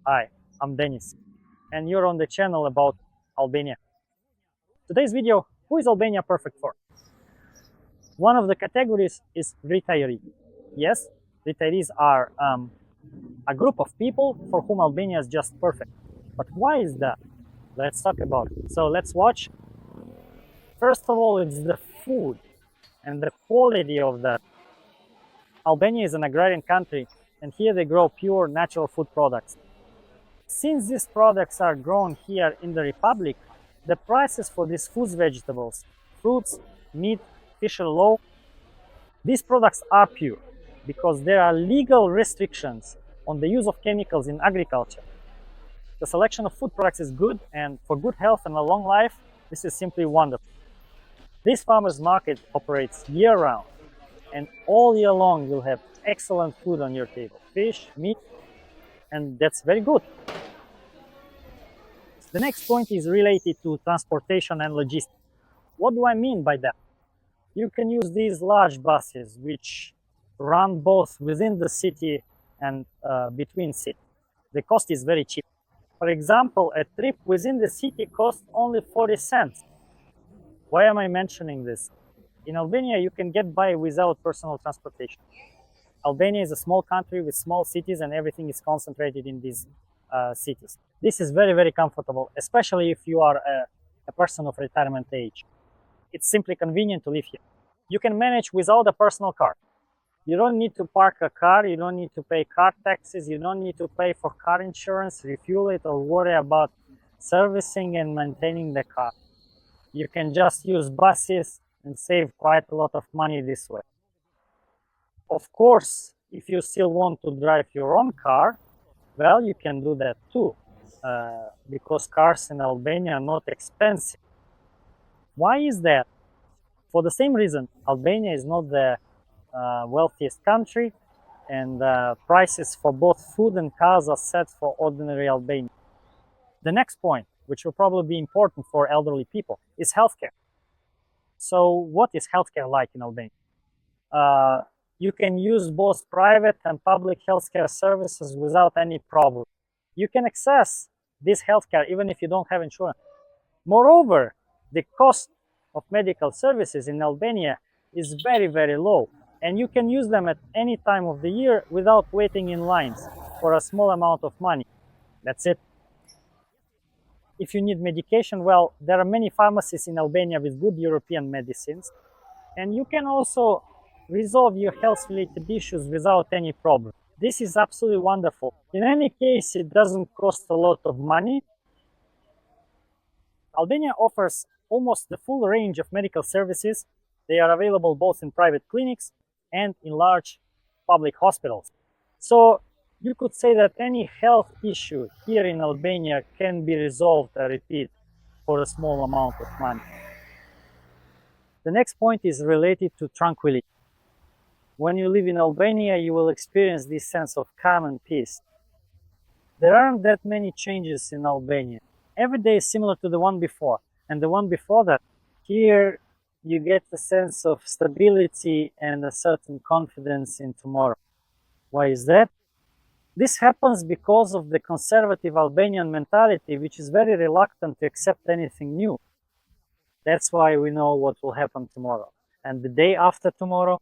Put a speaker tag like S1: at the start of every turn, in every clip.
S1: Hi, I'm Denis, and you're on the channel about Albania. Today's video, who is Albania perfect for? One of the categories is retiree. Yes, retirees are a group of people for whom Albania is just perfect. But why is that? Let's talk about it. So let's watch. First of all, it's the food and the quality of that. Albania is an agrarian country, and here they grow pure natural food products. Since these products are grown here in the Republic, the prices for these food vegetables, fruits, meat, fish are low. These products are pure because there are legal restrictions on the use of chemicals in agriculture. The selection of food products is good, and for good health and a long life, this is simply wonderful. This farmers market operates year-round, and all year long you'll have excellent food on your table. Fish, meat, and that's very good. The next point is related to transportation and logistics. What do I mean by that? You can use these large buses which run both within the city and between cities. The cost is very cheap. For example, a trip within the city costs only 40 cents. Why am I mentioning this? In Albania, you can get by without personal transportation. Albania is a small country with small cities, and everything is concentrated in these cities. This is very, very comfortable, especially if you are a person of retirement age. It's simply convenient to live here. You can manage without a personal car. You don't need to park a car, you don't need to pay car taxes, you don't need to pay for car insurance, refuel it, or worry about servicing and maintaining the car. You can just use buses and save quite a lot of money this way. Of course, if you still want to drive your own car, well, you can do that too, because cars in Albania are not expensive. Why is that? For the same reason, Albania is not the wealthiest country, and prices for both food and cars are set for ordinary Albanians. The next point, which will probably be important for elderly people, is healthcare. So what is healthcare like in Albania? You can use both private and public healthcare services without any problem. You can access this healthcare even if you don't have insurance. Moreover, the cost of medical services in Albania is very, very low, and you can use them at any time of the year without waiting in lines for a small amount of money. That's it. If you need medication, well, there are many pharmacies in Albania with good European medicines, and you can also resolve your health-related issues without any problem. This is absolutely wonderful. In any case, it doesn't cost a lot of money. Albania offers almost the full range of medical services. They are available both in private clinics and in large public hospitals. So you could say that any health issue here in Albania can be resolved, I repeat, for a small amount of money. The next point is related to tranquility. When you live in Albania, you will experience this sense of calm and peace. There aren't that many changes in Albania. Every day is similar to the one before, and the one before that. Here, you get a sense of stability and a certain confidence in tomorrow. Why is that? This happens because of the conservative Albanian mentality, which is very reluctant to accept anything new. That's why we know what will happen tomorrow. And the day after tomorrow,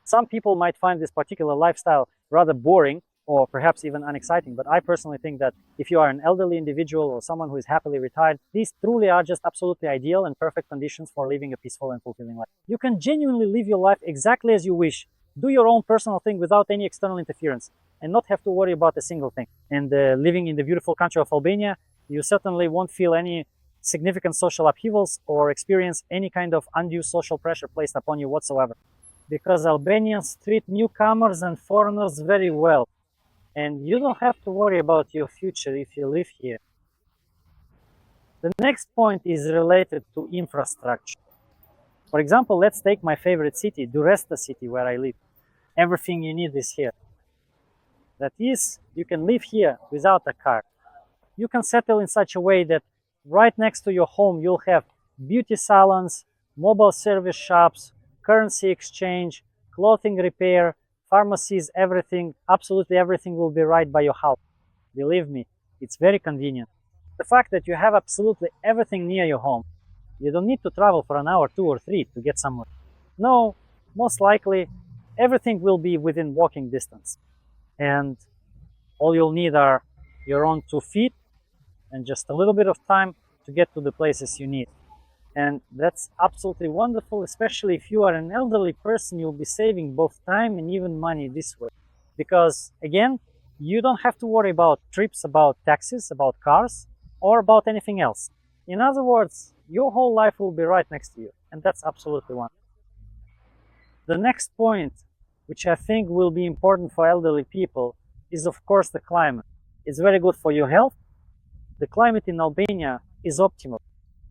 S1: some people might find this particular lifestyle rather boring or perhaps even unexciting, but I personally think that if you are an elderly individual or someone who is happily retired, these truly are just absolutely ideal and perfect conditions for living a peaceful and fulfilling life. You can genuinely live your life exactly as you wish, do your own personal thing without any external interference, and not have to worry about a single thing. And living in the beautiful country of Albania, you certainly won't feel any significant social upheavals or experience any kind of undue social pressure placed upon you whatsoever. Because Albanians treat newcomers and foreigners very well, and you don't have to worry about your future if you live here. The next point is related to infrastructure. For example, let's take my favorite city, Durresta city, where I live. Everything you need is here. That is, you can live here without a car. You can settle in such a way that right next to your home you'll have beauty salons, mobile service shops, currency exchange, clothing repair, pharmacies, everything, absolutely everything will be right by your house. Believe me, It's very convenient. The fact that you have absolutely everything near your home. You don't need to travel for an hour, 2 or 3 to get somewhere. No, most likely everything will be within walking distance. And all you'll need are your own 2 feet and just a little bit of time to get to the places you need. And that's absolutely wonderful, especially if you are an elderly person. You'll be saving both time and even money this way. Because again, you don't have to worry about trips, about taxis, about cars, or about anything else. In other words, your whole life will be right next to you, and that's absolutely wonderful. The next point, which I think will be important for elderly people, is of course the climate. It's very good for your health. The climate in Albania is optimal.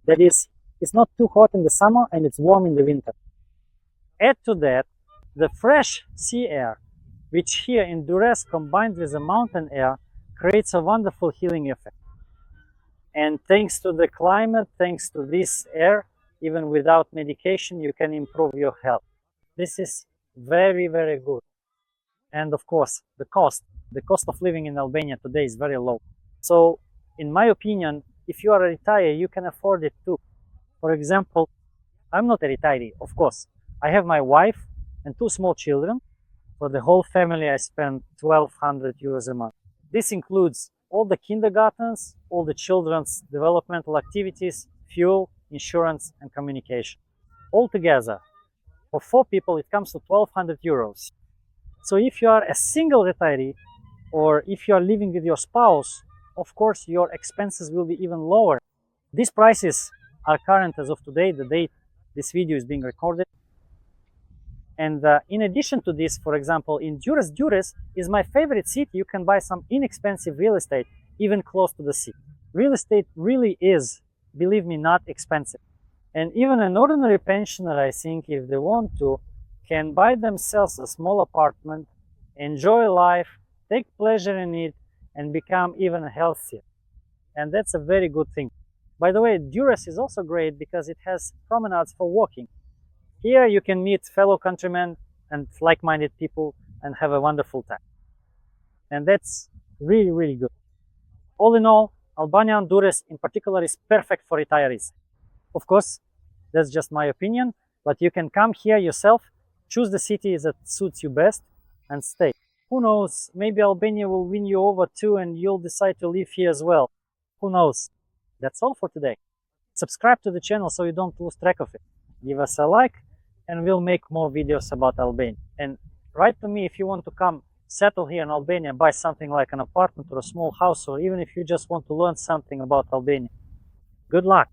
S1: That is, it's not too hot in the summer and it's warm in the winter. Add to that the fresh sea air, which here in Durrës combined with the mountain air creates a wonderful healing effect. And thanks to the climate, thanks to this air, even without medication, you can improve your health. This is very, very good. And of course, the cost of living in Albania today is very low. So, in my opinion, if you are a retiree, you can afford it too. For example, I'm not a retiree, of course. I have my wife and 2 small children. For the whole family, I spend 1,200 euros a month. This includes all the kindergartens, all the children's developmental activities, fuel, insurance, and communication. Altogether, for 4 people, it comes to 1,200 euros. So if you are a single retiree, or if you are living with your spouse, of course, your expenses will be even lower. These prices are current as of today, the date this video is being recorded. And in addition to this, for example, in Durrës is my favorite city. You can buy some inexpensive real estate, even close to the sea. Real estate really is, believe me, not expensive. And even an ordinary pensioner, I think, if they want to, can buy themselves a small apartment, enjoy life, take pleasure in it, and become even healthier. And that's a very good thing. By the way, Durrës is also great because it has promenades for walking. Here you can meet fellow countrymen and like-minded people and have a wonderful time. And that's really, really good. All in all, Albania and Durrës in particular is perfect for retirees. Of course, that's just my opinion, but you can come here yourself, choose the city that suits you best, and stay. Who knows, maybe Albania will win you over too and you'll decide to live here as well. Who knows? That's all for today. Subscribe to the channel so you don't lose track of it. Give us a like and we'll make more videos about Albania. And write to me if you want to come settle here in Albania, buy something like an apartment or a small house, or even if you just want to learn something about Albania. Good luck!